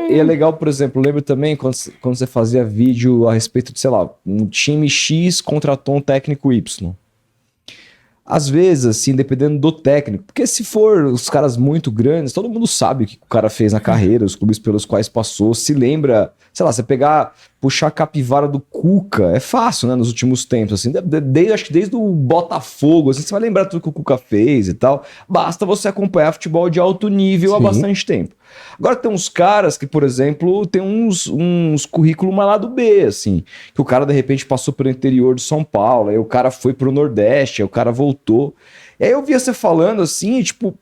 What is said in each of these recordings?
é legal, por exemplo, lembro também quando você fazia vídeo a respeito de, sei lá, um time X contratou um técnico Y. Às vezes, assim, dependendo do técnico, porque se for os caras muito grandes, todo mundo sabe o que o cara fez na carreira, os clubes pelos quais passou, se lembra, sei lá, você puxar a capivara do Cuca, é fácil, né, nos últimos tempos, assim, acho que desde o Botafogo, assim, você vai lembrar tudo que o Cuca fez e tal, basta você acompanhar futebol de alto nível há bastante tempo. Agora tem uns caras que, por exemplo, tem uns currículos mais lá do B, assim, que o cara de repente passou pelo interior de São Paulo, aí o cara foi pro Nordeste, aí o cara voltou. E aí eu via você falando assim, tipo,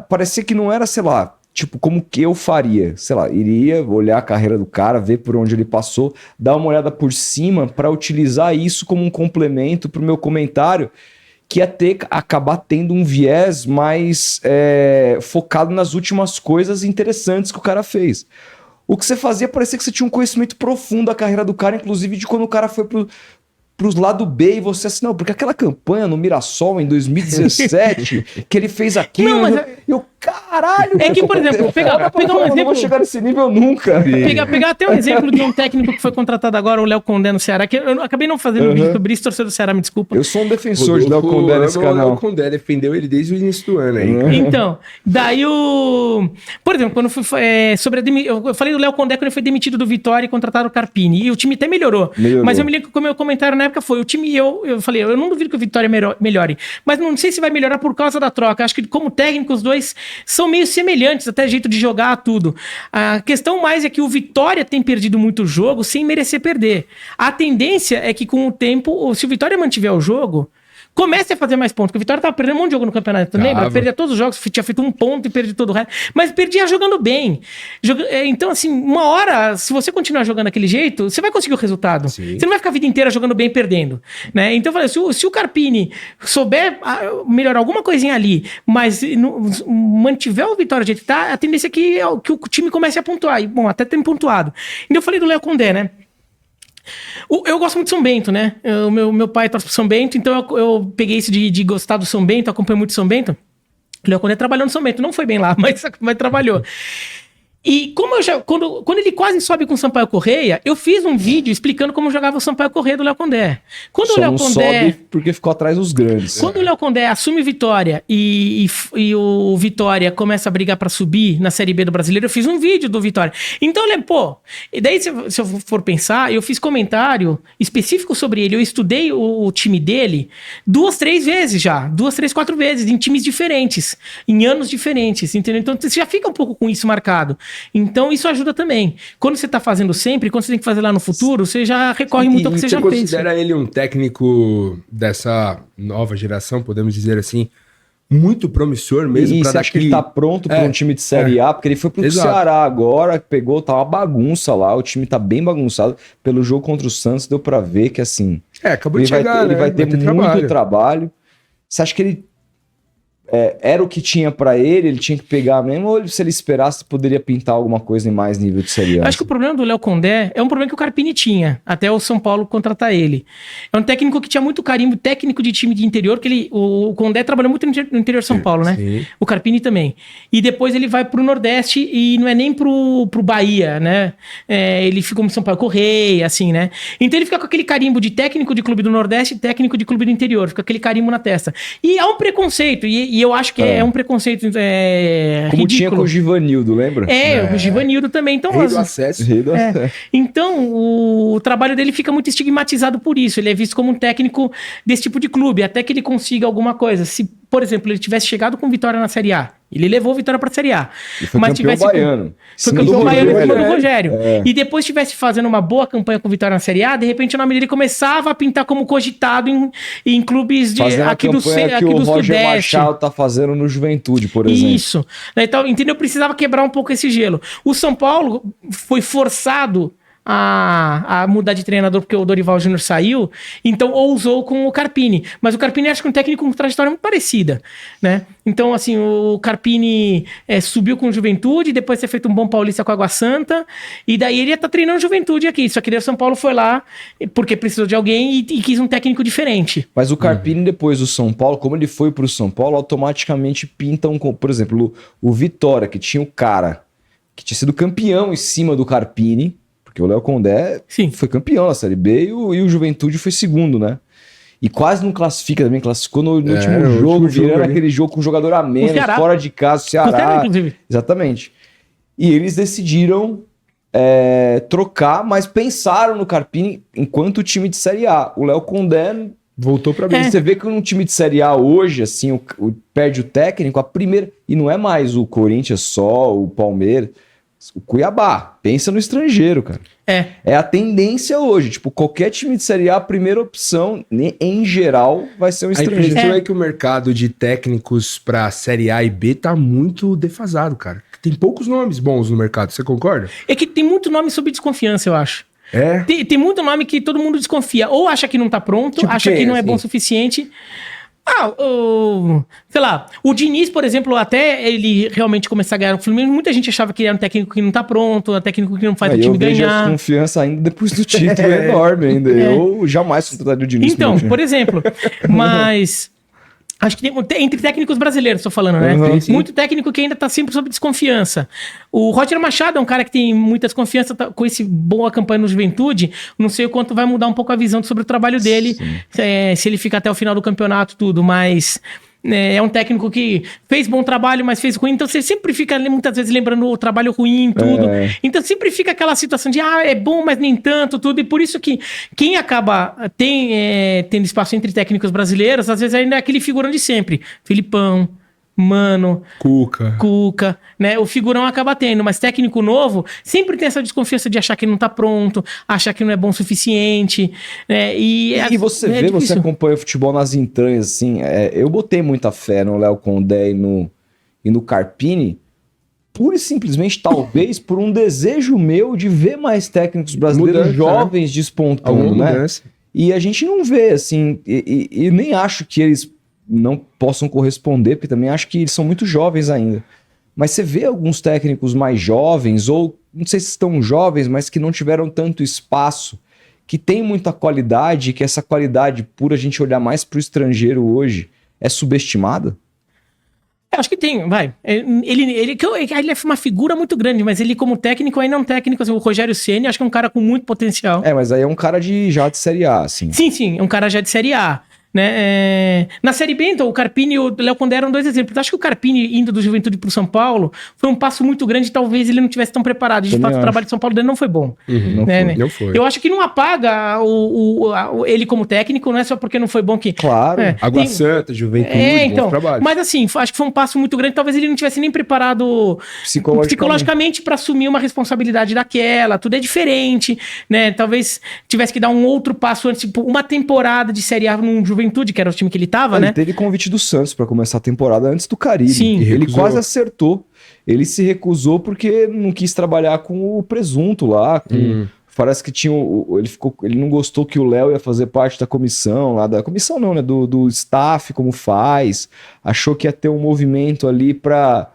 parecia que não era, sei lá, tipo, como que eu faria, sei lá, iria olhar a carreira do cara, ver por onde ele passou, dar uma olhada por cima para utilizar isso como um complemento pro meu comentário, que ia acabar tendo um viés mais focado nas últimas coisas interessantes que o cara fez. O que você fazia parecia que você tinha um conhecimento profundo da carreira do cara, inclusive de quando o cara foi pros lado B e você assim, não, porque aquela campanha no Mirassol em 2017, que ele fez aquilo, não, mas eu caralho, é que, por exemplo, pegar um exemplo. Eu não vou chegar nesse nível nunca. Pegar até um exemplo de um técnico que foi contratado agora, o Léo Condé no Ceará, que eu acabei não fazendo um vídeo sobre isso, torcedor do Ceará, me desculpa. Eu sou um defensor de Léo Condé nesse canal. O Léo Condé defendeu ele desde o início do ano aí. Então, daí por exemplo, quando eu falei do Léo Condé quando ele foi demitido do Vitória e contrataram o Carpini, e o time até melhorou. Mas eu me lembro que o meu comentário na época foi, o time, eu falei, eu não duvido que o Vitória melhore, mas não sei se vai melhorar por causa da troca. Acho que como técnico os dois são meio semelhantes, até jeito de jogar, tudo. A questão mais é que o Vitória tem perdido muito jogo sem merecer perder. A tendência é que com o tempo, se o Vitória mantiver o jogo, comece a fazer mais pontos, porque o Vitória tava perdendo um monte de jogo no campeonato, lembra? Perdia todos os jogos, tinha feito um ponto e perdia todo o resto, mas perdia jogando bem. Então, assim, uma hora, se você continuar jogando daquele jeito, você vai conseguir o resultado. Sim. Você não vai ficar a vida inteira jogando bem e perdendo, né? Então, eu falei, se o Carpini souber melhorar alguma coisinha ali, mas mantiver o Vitória do jeito que tá, a tendência é que o time comece a pontuar. E, bom, até tem pontuado. Então, eu falei do Léo Condé, né? Eu gosto muito de São Bento, né? Meu pai torce pro São Bento, então eu peguei isso de gostar do São Bento, acompanho muito São Bento. O Léo Condé trabalhou no São Bento, não foi bem lá, mas trabalhou. E como quando ele quase sobe com o Sampaio Correia, eu fiz um vídeo explicando como jogava o Sampaio Correia do Léo Condé. Quando o Léo Condé sobe porque ficou atrás dos grandes. Quando o Léo Condé assume Vitória e o Vitória começa a brigar pra subir na Série B do Brasileiro, eu fiz um vídeo do Vitória. Então, e daí se eu for pensar, eu fiz comentário específico sobre ele, eu estudei o time dele 2, 3 vezes já, 2, 3, 4 vezes, em times diferentes, em anos diferentes, entendeu? Então, você já fica um pouco com isso marcado. Então isso ajuda também. Quando você tá fazendo sempre, quando você tem que fazer lá no futuro, você já recorre muito ao que você já fez. Você considera ele um técnico dessa nova geração, podemos dizer assim, muito promissor mesmo? E você acha que ele tá pronto para um time de Série A? Porque ele foi pro Ceará agora, tá uma bagunça lá, o time tá bem bagunçado. Pelo jogo contra o Santos deu para ver que assim... acabou de chegar, ele vai ter muito trabalho. Você acha que ele era o que tinha pra ele tinha que pegar mesmo, ou se ele esperasse, poderia pintar alguma coisa em mais nível de Série A? Acho que o problema do Léo Condé é um problema que o Carpini tinha, até o São Paulo contratar ele. É um técnico que tinha muito carimbo técnico de time de interior, que o Condé trabalhou muito no interior de São Paulo, né? Sim. O Carpini também. E depois ele vai pro Nordeste e não é nem pro Bahia, né? Ele ficou no São Paulo Correia, assim, né? Então ele fica com aquele carimbo de técnico de clube do Nordeste e técnico de clube do interior, fica aquele carimbo na testa. E é um preconceito, e eu acho que é um preconceito como ridículo. Tinha com o Givanildo, lembra? O Givanildo também. Então, Rei do acesso. Então, o trabalho dele fica muito estigmatizado por isso. Ele é visto como um técnico desse tipo de clube, até que ele consiga alguma coisa. Se, por exemplo, ele tivesse chegado com Vitória na Série A, ele levou o Vitória pra Série A. E foi campeão baiano. Foi campeão baiano do Rogério. E depois estivesse fazendo uma boa campanha com Vitória na Série A, de repente o nome dele começava a pintar como cogitado em clubes aqui do Sudeste. O Roger Machado tá fazendo no Juventude, por exemplo. Isso. Então, entendeu? Precisava quebrar um pouco esse gelo. O São Paulo foi forçado a mudar de treinador porque o Dorival Júnior saiu, então ousou com o Carpini, mas o Carpini acho que é um técnico com trajetória muito parecida, né? Então assim, o Carpini subiu com o Juventude, depois de ter feito um bom Paulista com a Água Santa, e daí ele ia estar treinando Juventude aqui, só que daí o São Paulo foi lá porque precisou de alguém e quis um técnico diferente. Mas o Carpini depois do São Paulo, como ele foi pro São Paulo, automaticamente pintam, por exemplo, o Vitória, que tinha o cara que tinha sido campeão em cima do Carpini, porque o Léo Condé foi campeão na Série B e o Juventude foi segundo, né? E quase não classifica também, classificou no último jogo, virando aquele jogo com um jogador a menos, fora de casa, o Ceará. Exatamente. E eles decidiram trocar, mas pensaram no Carpini enquanto time de Série A. O Léo Condé voltou pra mim. Você vê que num time de Série A hoje, assim, perde o técnico, a primeira... E não é mais o Corinthians só, o Palmeiras... O Cuiabá, pensa no estrangeiro, cara. É a tendência hoje. Tipo, qualquer time de Série A, a primeira opção, em geral, vai ser um estrangeiro. A impressão é que o mercado de técnicos pra Série A e B tá muito defasado, cara. Tem poucos nomes bons no mercado, você concorda? É que tem muito nome sob desconfiança, eu acho. Tem muito nome que todo mundo desconfia. Ou acha que não tá pronto, tipo acha que não é bom o suficiente... sei lá, o Diniz, por exemplo, até ele realmente começar a ganhar o Fluminense, muita gente achava que ele era um técnico que não tá pronto, um técnico que não faz o time ganhar. A confiança ainda depois do título é enorme ainda. Eu jamais contrataria o Diniz. Então, por exemplo, mas... Acho que tem, entre técnicos brasileiros, estou falando, né? Muito técnico que ainda está sempre sob desconfiança. O Roger Machado é um cara que tem muita desconfiança, com esse boa campanha no Juventude. Não sei o quanto vai mudar um pouco a visão sobre o trabalho dele, se ele fica até o final do campeonato, tudo, mas... É um técnico que fez bom trabalho, mas fez ruim. Então você sempre fica, muitas vezes, lembrando o trabalho ruim, tudo. Então sempre fica aquela situação de, é bom, mas nem tanto, tudo. E por isso que quem acaba tendo espaço entre técnicos brasileiros, às vezes ainda é aquele figurão de sempre. Filipão, Mano, Cuca, né? O figurão acaba tendo, mas técnico novo sempre tem essa desconfiança de achar que não tá pronto, achar que não é bom o suficiente, né? E você vê, você acompanha o futebol nas entranhas, assim, eu botei muita fé no Léo Condé e no Carpini, pura e simplesmente, talvez, por um desejo meu de ver mais técnicos brasileiros jovens despontando, né? E a gente não vê, assim, e nem acho que eles não possam corresponder, porque também acho que eles são muito jovens ainda. Mas você vê alguns técnicos mais jovens, ou não sei se estão jovens, mas que não tiveram tanto espaço, que tem muita qualidade, que essa qualidade, por a gente olhar mais para o estrangeiro hoje, é subestimada? Acho que tem, vai. Ele é uma figura muito grande, mas ele como técnico ainda é um técnico, assim, o Rogério Ceni, acho que é um cara com muito potencial. Mas aí é um cara já de Série A, assim. Sim, é um cara já de Série A. Né? Na Série B, então, o Carpini e o Léo Condé eram dois exemplos. Acho que o Carpini, indo do Juventude para o São Paulo, foi um passo muito grande, talvez ele não tivesse tão preparado. De fato, o trabalho de São Paulo dele não foi bom. Não foi. Eu acho que não apaga ele como técnico, não é só porque não foi bom que... Claro. Água Santa, Juventude, então, mas assim, acho que foi um passo muito grande, talvez ele não tivesse nem preparado psicologicamente para assumir uma responsabilidade daquela, tudo é diferente, né? Talvez tivesse que dar um outro passo antes, tipo, uma temporada de Série A num Juventude, que era o time que ele tava, né? Ele teve convite do Santos para começar a temporada antes do Caribe. Sim. Ele quase acertou. Ele se recusou porque não quis trabalhar com o presunto lá. Parece que tinha. Ele não gostou que o Léo ia fazer parte da comissão, lá da comissão não, né? Do staff, como faz. Achou que ia ter um movimento ali para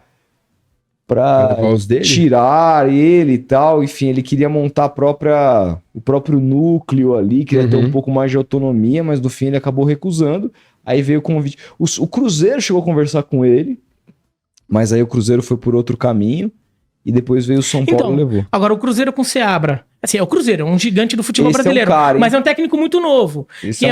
tirar ele e tal. Enfim, ele queria montar o próprio núcleo ali, queria ter um pouco mais de autonomia, mas no fim ele acabou recusando. Aí veio o convite. O Cruzeiro chegou a conversar com ele, mas aí o Cruzeiro foi por outro caminho e depois veio o São Paulo e levou. Agora o Cruzeiro com Seabra. Assim, é o Cruzeiro, um gigante do futebol brasileiro. Mas é um técnico muito novo. Esse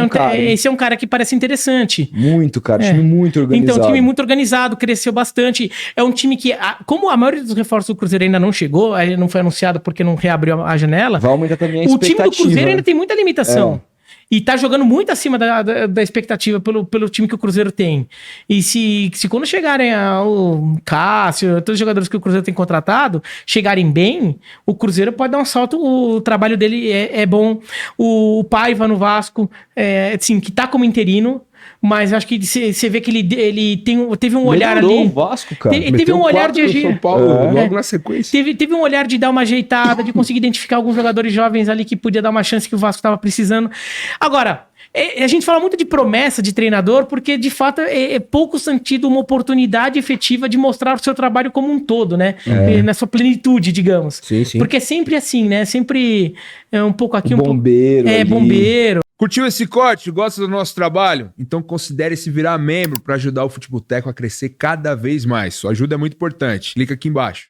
é um cara que parece interessante. Muito, cara. Time muito organizado. Então, time muito organizado, cresceu bastante. É um time que, como a maioria dos reforços do Cruzeiro ainda não chegou, aí não foi anunciado porque não reabriu a janela. Vai aumentar também a expectativa. O time do Cruzeiro ainda tem muita limitação. E tá jogando muito acima da expectativa pelo time que o Cruzeiro tem. E se quando chegarem ao Cássio, todos os jogadores que o Cruzeiro tem contratado, chegarem bem, o Cruzeiro pode dar um salto, o trabalho dele é bom. O Paiva no Vasco, assim, que tá como interino, mas acho que você vê que ele teve um olhar ali. O Vasco, cara. Teve um olhar de agir. São Paulo, logo na sequência. Teve um olhar de dar uma ajeitada, de conseguir identificar alguns jogadores jovens ali que podia dar uma chance que o Vasco estava precisando. Agora, a gente fala muito de promessa de treinador, porque de fato é pouco sentido uma oportunidade efetiva de mostrar o seu trabalho como um todo, né? Na sua plenitude, digamos. Sim. Porque é sempre assim, né? Sempre um pouco aqui, bombeiro. Bombeiro. Curtiu esse corte? Gosta do nosso trabalho? Então considere se virar membro para ajudar o Futeboteco a crescer cada vez mais. Sua ajuda é muito importante. Clica aqui embaixo.